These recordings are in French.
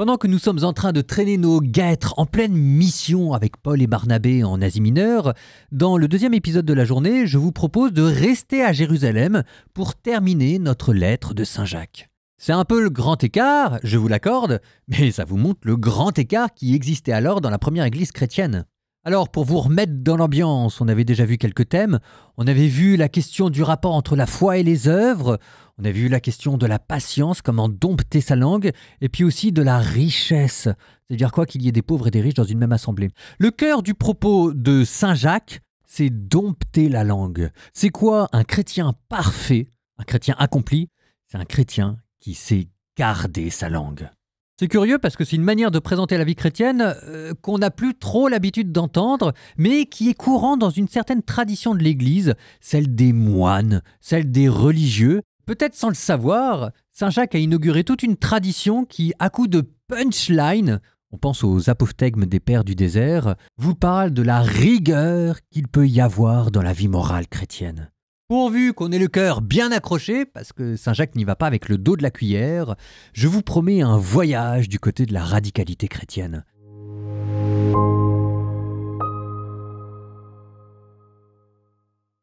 Pendant que nous sommes en train de traîner nos guêtres en pleine mission avec Paul et Barnabé en Asie mineure, dans le deuxième épisode de la journée, je vous propose de rester à Jérusalem pour terminer notre lettre de Saint Jacques. C'est un peu le grand écart, je vous l'accorde, mais ça vous montre le grand écart qui existait alors dans la première église chrétienne. Alors, pour vous remettre dans l'ambiance, on avait déjà vu quelques thèmes. On avait vu la question du rapport entre la foi et les œuvres. On a vu la question de la patience, comment dompter sa langue, et puis aussi de la richesse. C'est-à-dire quoi qu'il y ait des pauvres et des riches dans une même assemblée. Le cœur du propos de Saint Jacques, c'est dompter la langue. C'est quoi un chrétien parfait, un chrétien accompli? C'est un chrétien qui sait garder sa langue. C'est curieux parce que c'est une manière de présenter la vie chrétienne qu'on n'a plus trop l'habitude d'entendre, mais qui est courant dans une certaine tradition de l'Église, celle des moines, celle des religieux. Peut-être sans le savoir, Saint Jacques a inauguré toute une tradition qui, à coup de punchline, on pense aux apophthegmes des pères du désert, vous parle de la rigueur qu'il peut y avoir dans la vie morale chrétienne. Pourvu qu'on ait le cœur bien accroché, parce que Saint Jacques n'y va pas avec le dos de la cuillère, je vous promets un voyage du côté de la radicalité chrétienne.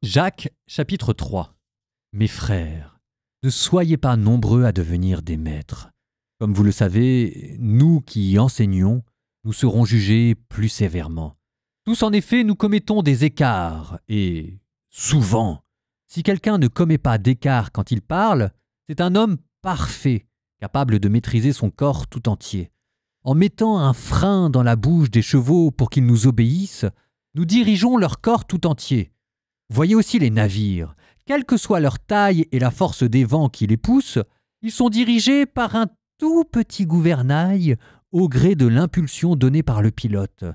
Jacques, chapitre 3. Mes frères, ne soyez pas nombreux à devenir des maîtres. Comme vous le savez, nous qui enseignons, nous serons jugés plus sévèrement. Tous en effet, nous commettons des écarts, et souvent. Si quelqu'un ne commet pas d'écart quand il parle, c'est un homme parfait, capable de maîtriser son corps tout entier. En mettant un frein dans la bouche des chevaux pour qu'ils nous obéissent, nous dirigeons leur corps tout entier. Voyez aussi les navires. Quelle que soit leur taille et la force des vents qui les poussent, ils sont dirigés par un tout petit gouvernail au gré de l'impulsion donnée par le pilote.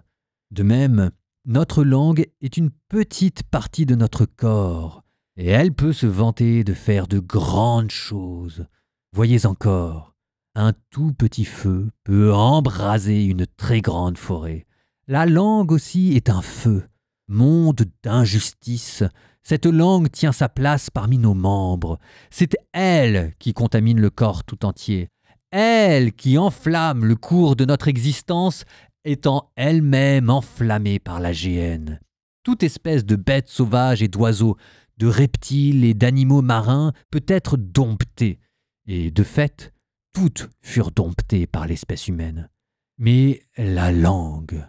De même, notre langue est une petite partie de notre corps. Et elle peut se vanter de faire de grandes choses. Voyez encore, un tout petit feu peut embraser une très grande forêt. La langue aussi est un feu. Monde d'injustice, cette langue tient sa place parmi nos membres. C'est elle qui contamine le corps tout entier. Elle qui enflamme le cours de notre existence, étant elle-même enflammée par la géhenne. Toute espèce de bête sauvage et d'oiseaux, de reptiles et d'animaux marins peut être domptée. Et de fait, toutes furent domptées par l'espèce humaine. Mais la langue,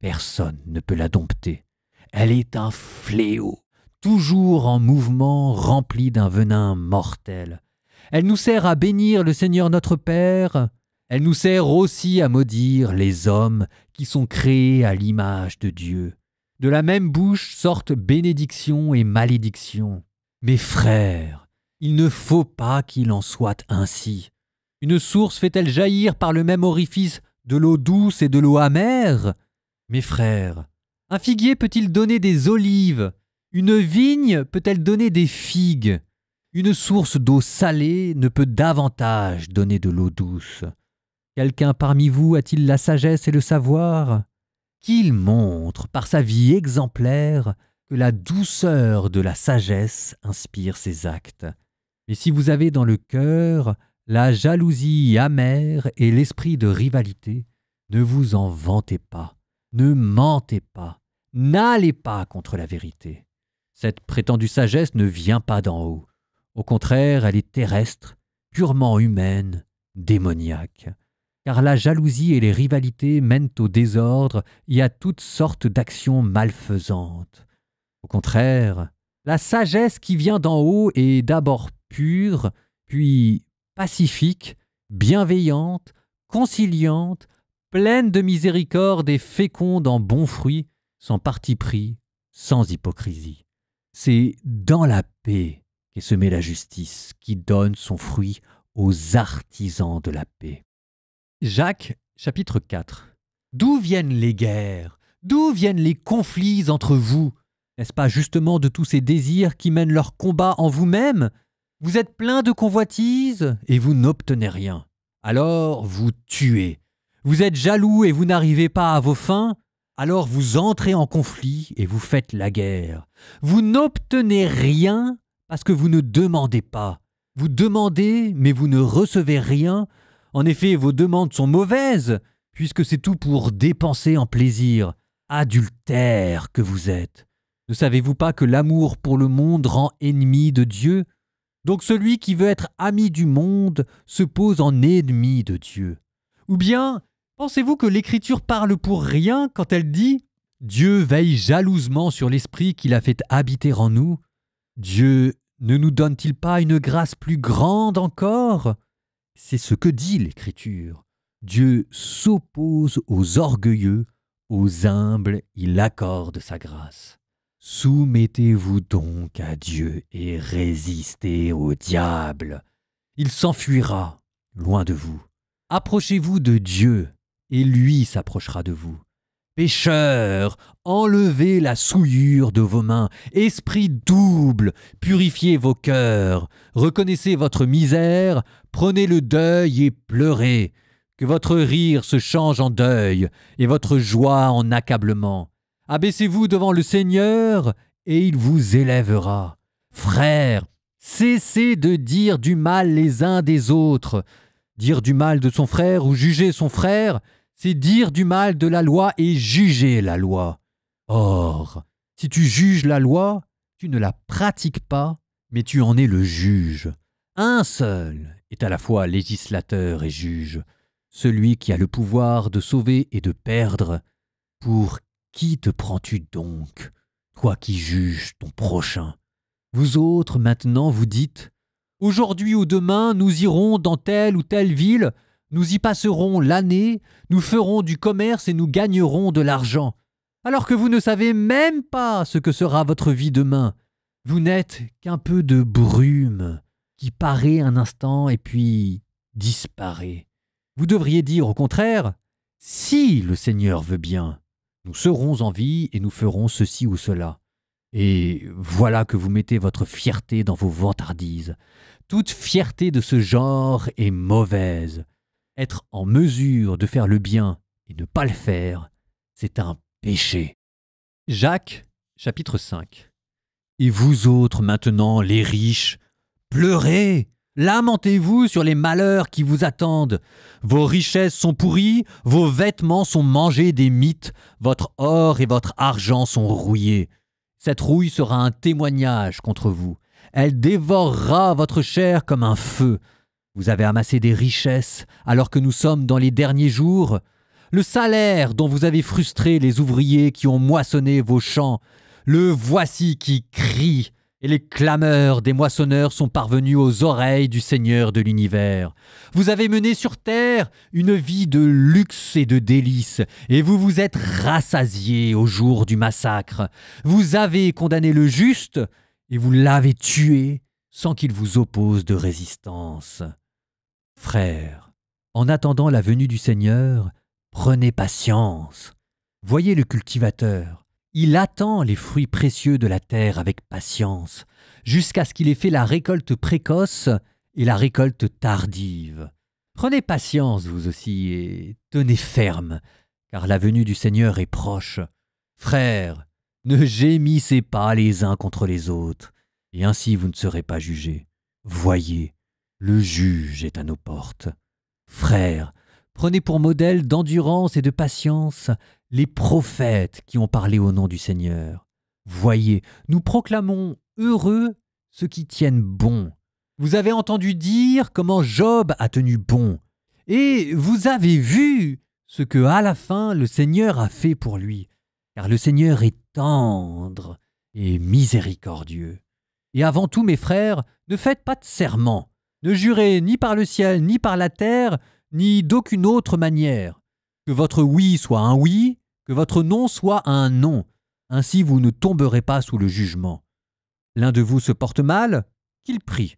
personne ne peut la dompter. Elle est un fléau, toujours en mouvement, rempli d'un venin mortel. Elle nous sert à bénir le Seigneur notre Père. Elle nous sert aussi à maudire les hommes qui sont créés à l'image de Dieu. De la même bouche sortent bénédiction et malédiction. Mes frères, il ne faut pas qu'il en soit ainsi. Une source fait-elle jaillir par le même orifice de l'eau douce et de l'eau amère? Mes frères, un figuier peut-il donner des olives? Une vigne peut-elle donner des figues? Une source d'eau salée ne peut davantage donner de l'eau douce. Quelqu'un parmi vous a-t-il la sagesse et le savoir? Qu'il montre, par sa vie exemplaire, que la douceur de la sagesse inspire ses actes. Et si vous avez dans le cœur la jalousie amère et l'esprit de rivalité, ne vous en vantez pas, ne mentez pas, n'allez pas contre la vérité. Cette prétendue sagesse ne vient pas d'en haut. Au contraire, elle est terrestre, purement humaine, démoniaque. Car la jalousie et les rivalités mènent au désordre et à toutes sortes d'actions malfaisantes. Au contraire, la sagesse qui vient d'en haut est d'abord pure, puis pacifique, bienveillante, conciliante, pleine de miséricorde et féconde en bons fruits, sans parti pris, sans hypocrisie. C'est dans la paix qu'est semée la justice, qui donne son fruit aux artisans de la paix. Jacques, chapitre 4. D'où viennent les guerres? D'où viennent les conflits entre vous? N'est-ce pas justement de tous ces désirs qui mènent leur combat en vous-même? Vous êtes plein de convoitises et vous n'obtenez rien. Alors vous tuez. Vous êtes jaloux et vous n'arrivez pas à vos fins? Alors vous entrez en conflit et vous faites la guerre. Vous n'obtenez rien parce que vous ne demandez pas. Vous demandez mais vous ne recevez rien En effet, vos demandes sont mauvaises, puisque c'est tout pour dépenser en plaisir. Adultères que vous êtes. Ne savez-vous pas que l'amour pour le monde rend ennemi de Dieu? Donc celui qui veut être ami du monde se pose en ennemi de Dieu. Ou bien, pensez-vous que l'Écriture parle pour rien quand elle dit « Dieu veille jalousement sur l'Esprit qu'il a fait habiter en nous » Dieu ne nous donne-t-il pas une grâce plus grande encore? C'est ce que dit l'Écriture. Dieu s'oppose aux orgueilleux, aux humbles il accorde sa grâce. Soumettez-vous donc à Dieu et résistez au diable. Il s'enfuira loin de vous. Approchez-vous de Dieu et lui s'approchera de vous. Pécheurs, enlevez la souillure de vos mains. Esprit double, purifiez vos cœurs. Reconnaissez votre misère, prenez le deuil et pleurez. Que votre rire se change en deuil et votre joie en accablement. Abaissez-vous devant le Seigneur et il vous élèvera. Frères, cessez de dire du mal les uns des autres. Dire du mal de son frère ou juger son frère, c'est dire du mal de la loi et juger la loi. Or, si tu juges la loi, tu ne la pratiques pas, mais tu en es le juge. Un seul est à la fois législateur et juge, celui qui a le pouvoir de sauver et de perdre. Pour qui te prends-tu donc, toi qui juges ton prochain? Vous autres, maintenant, vous dites « Aujourd'hui ou demain, nous irons dans telle ou telle ville, nous y passerons l'année, nous ferons du commerce et nous gagnerons de l'argent. » Alors que vous ne savez même pas ce que sera votre vie demain. Vous n'êtes qu'un peu de brume qui paraît un instant et puis disparaît. Vous devriez dire au contraire « Si le Seigneur veut bien, nous serons en vie et nous ferons ceci ou cela. » Et voilà que vous mettez votre fierté dans vos vantardises. Toute fierté de ce genre est mauvaise. Être en mesure de faire le bien et ne pas le faire, c'est un péché. Jacques, chapitre 5. Et vous autres maintenant, les riches, pleurez, lamentez-vous sur les malheurs qui vous attendent. Vos richesses sont pourries, vos vêtements sont mangés des mites, votre or et votre argent sont rouillés. Cette rouille sera un témoignage contre vous. Elle dévorera votre chair comme un feu. Vous avez amassé des richesses alors que nous sommes dans les derniers jours. Le salaire dont vous avez frustré les ouvriers qui ont moissonné vos champs, le voici qui crie, et les clameurs des moissonneurs sont parvenues aux oreilles du Seigneur de l'univers. Vous avez mené sur terre une vie de luxe et de délices, et vous vous êtes rassasiés au jour du massacre. Vous avez condamné le juste, et vous l'avez tué sans qu'il vous oppose de résistance. Frères, en attendant la venue du Seigneur, prenez patience. Voyez le cultivateur. Il attend les fruits précieux de la terre avec patience, jusqu'à ce qu'il ait fait la récolte précoce et la récolte tardive. Prenez patience, vous aussi, et tenez ferme, car la venue du Seigneur est proche. Frères, ne gémissez pas les uns contre les autres, et ainsi vous ne serez pas jugés. Voyez, le juge est à nos portes. Frères, prenez pour modèle d'endurance et de patience les prophètes qui ont parlé au nom du Seigneur. Voyez, nous proclamons heureux ceux qui tiennent bon. Vous avez entendu dire comment Job a tenu bon, et vous avez vu ce que à la fin le Seigneur a fait pour lui, car le Seigneur est tendre et miséricordieux. Et avant tout, mes frères, ne faites pas de serment, ne jurez ni par le ciel, ni par la terre, ni d'aucune autre manière. Que votre oui soit un oui, que votre non soit un non. Ainsi vous ne tomberez pas sous le jugement. L'un de vous se porte mal, qu'il prie.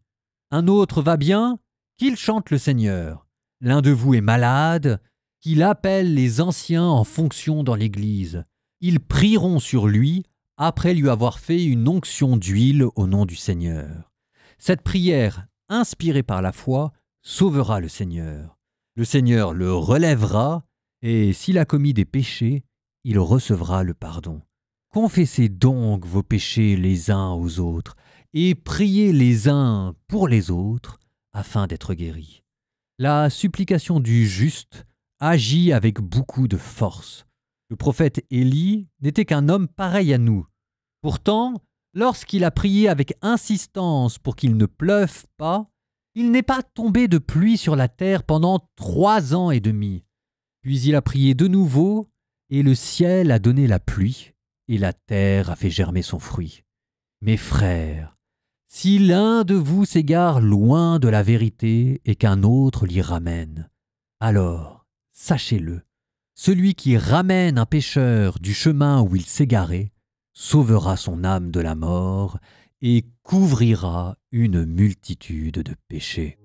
Un autre va bien, qu'il chante le Seigneur. L'un de vous est malade, qu'il appelle les anciens en fonction dans l'Église. Ils prieront sur lui après lui avoir fait une onction d'huile au nom du Seigneur. Cette prière, inspirée par la foi, sauvera le Seigneur. Le Seigneur le relèvera, et s'il a commis des péchés, il recevra le pardon. Confessez donc vos péchés les uns aux autres, et priez les uns pour les autres, afin d'être guéris. La supplication du juste agit avec beaucoup de force. Le prophète Élie n'était qu'un homme pareil à nous. Pourtant, lorsqu'il a prié avec insistance pour qu'il ne pleuve pas, il n'est pas tombé de pluie sur la terre pendant 3 ans et demi. Puis il a prié de nouveau, et le ciel a donné la pluie, et la terre a fait germer son fruit. Mes frères, si l'un de vous s'égare loin de la vérité et qu'un autre l'y ramène, alors, sachez-le, celui qui ramène un pécheur du chemin où il s'est garé sauvera son âme de la mort et couvrira une multitude de péchés.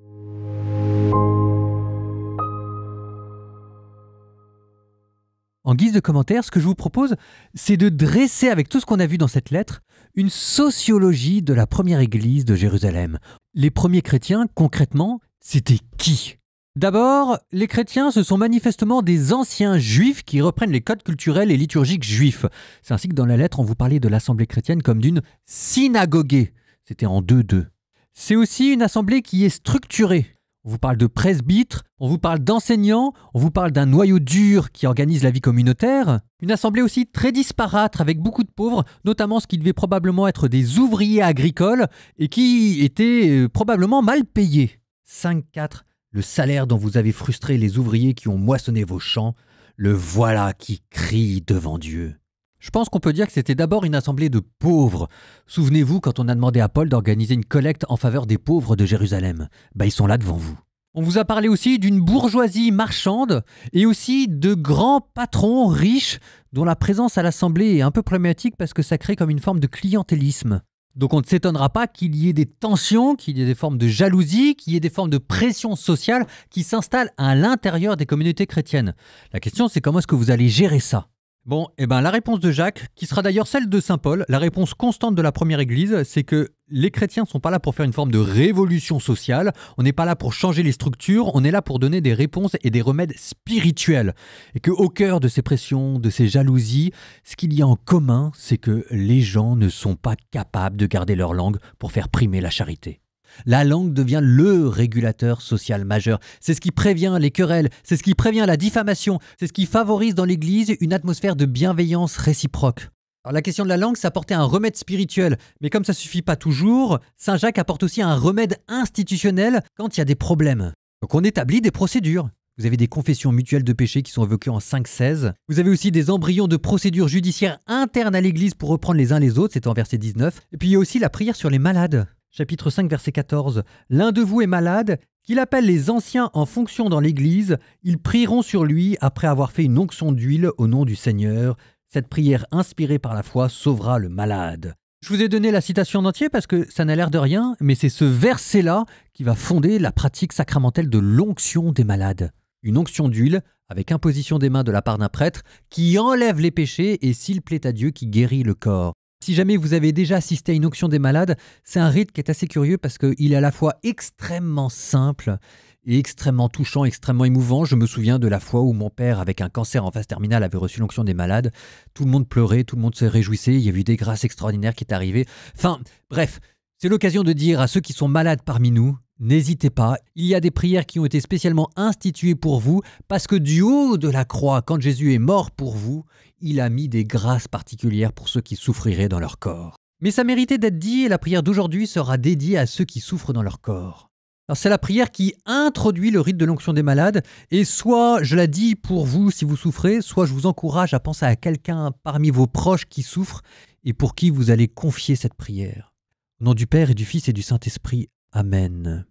En guise de commentaire, ce que je vous propose, c'est de dresser avec tout ce qu'on a vu dans cette lettre une sociologie de la première église de Jérusalem. Les premiers chrétiens, concrètement, c'était qui ? D'abord, les chrétiens, ce sont manifestement des anciens juifs qui reprennent les codes culturels et liturgiques juifs. C'est ainsi que dans la lettre, on vous parlait de l'assemblée chrétienne comme d'une synagogue. C'était en 2-2. C'est aussi une assemblée qui est structurée. On vous parle de presbytres, on vous parle d'enseignants, on vous parle d'un noyau dur qui organise la vie communautaire. Une assemblée aussi très disparate avec beaucoup de pauvres, notamment ce qui devait probablement être des ouvriers agricoles et qui étaient probablement mal payés. 5-4. Le salaire dont vous avez frustré les ouvriers qui ont moissonné vos champs, le voilà qui crie devant Dieu. Je pense qu'on peut dire que c'était d'abord une assemblée de pauvres. Souvenez-vous quand on a demandé à Paul d'organiser une collecte en faveur des pauvres de Jérusalem. Ils sont là devant vous. On vous a parlé aussi d'une bourgeoisie marchande et aussi de grands patrons riches dont la présence à l'assemblée est un peu problématique parce que ça crée comme une forme de clientélisme. Donc on ne s'étonnera pas qu'il y ait des tensions, qu'il y ait des formes de jalousie, qu'il y ait des formes de pression sociale qui s'installent à l'intérieur des communautés chrétiennes. La question, c'est comment est-ce que vous allez gérer ça ? Bon, la réponse de Jacques, qui sera d'ailleurs celle de saint Paul, la réponse constante de la première église, c'est que les chrétiens ne sont pas là pour faire une forme de révolution sociale, on n'est pas là pour changer les structures, on est là pour donner des réponses et des remèdes spirituels. Et qu'au cœur de ces pressions, de ces jalousies, ce qu'il y a en commun, c'est que les gens ne sont pas capables de garder leur langue pour faire primer la charité. La langue devient le régulateur social majeur. C'est ce qui prévient les querelles, c'est ce qui prévient la diffamation, c'est ce qui favorise dans l'Église une atmosphère de bienveillance réciproque. Alors la question de la langue, ça apportait un remède spirituel, mais comme ça suffit pas toujours, Saint Jacques apporte aussi un remède institutionnel quand il y a des problèmes. Donc on établit des procédures. Vous avez des confessions mutuelles de péché qui sont évoquées en 5-16. Vous avez aussi des embryons de procédures judiciaires internes à l'Église pour reprendre les uns les autres, c'est en verset 19. Et puis il y a aussi la prière sur les malades. Chapitre 5, verset 14. « L'un de vous est malade, qu'il appelle les anciens en fonction dans l'Église, ils prieront sur lui après avoir fait une onction d'huile au nom du Seigneur. Cette prière inspirée par la foi sauvera le malade. » Je vous ai donné la citation en entier parce que ça n'a l'air de rien, mais c'est ce verset-là qui va fonder la pratique sacramentelle de l'onction des malades. Une onction d'huile avec imposition des mains de la part d'un prêtre qui enlève les péchés et, s'il plaît à Dieu, qui guérit le corps. Si jamais vous avez déjà assisté à une onction des malades, c'est un rite qui est assez curieux parce qu'il est à la fois extrêmement simple et extrêmement touchant, extrêmement émouvant. Je me souviens de la fois où mon père, avec un cancer en phase terminale, avait reçu l'onction des malades. Tout le monde pleurait, tout le monde se réjouissait, il y a eu des grâces extraordinaires qui étaient arrivées. Enfin, bref, c'est l'occasion de dire à ceux qui sont malades parmi nous, n'hésitez pas, il y a des prières qui ont été spécialement instituées pour vous parce que du haut de la croix, quand Jésus est mort pour vous, il a mis des grâces particulières pour ceux qui souffriraient dans leur corps. Mais ça méritait d'être dit et la prière d'aujourd'hui sera dédiée à ceux qui souffrent dans leur corps. Alors c'est la prière qui introduit le rite de l'onction des malades et soit je la dis pour vous si vous souffrez, soit je vous encourage à penser à quelqu'un parmi vos proches qui souffre et pour qui vous allez confier cette prière. Au nom du Père et du Fils et du Saint-Esprit. Amen.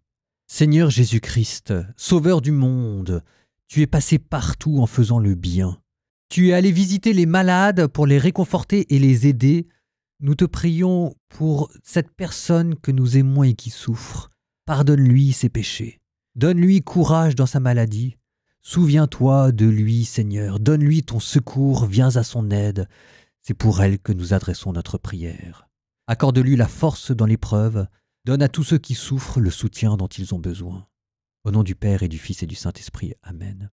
Seigneur Jésus-Christ, Sauveur du monde, tu es passé partout en faisant le bien. Tu es allé visiter les malades pour les réconforter et les aider. Nous te prions pour cette personne que nous aimons et qui souffre. Pardonne-lui ses péchés. Donne-lui courage dans sa maladie. Souviens-toi de lui, Seigneur. Donne-lui ton secours, viens à son aide. C'est pour elle que nous adressons notre prière. Accorde-lui la force dans l'épreuve. Donne à tous ceux qui souffrent le soutien dont ils ont besoin. Au nom du Père et du Fils et du Saint-Esprit. Amen.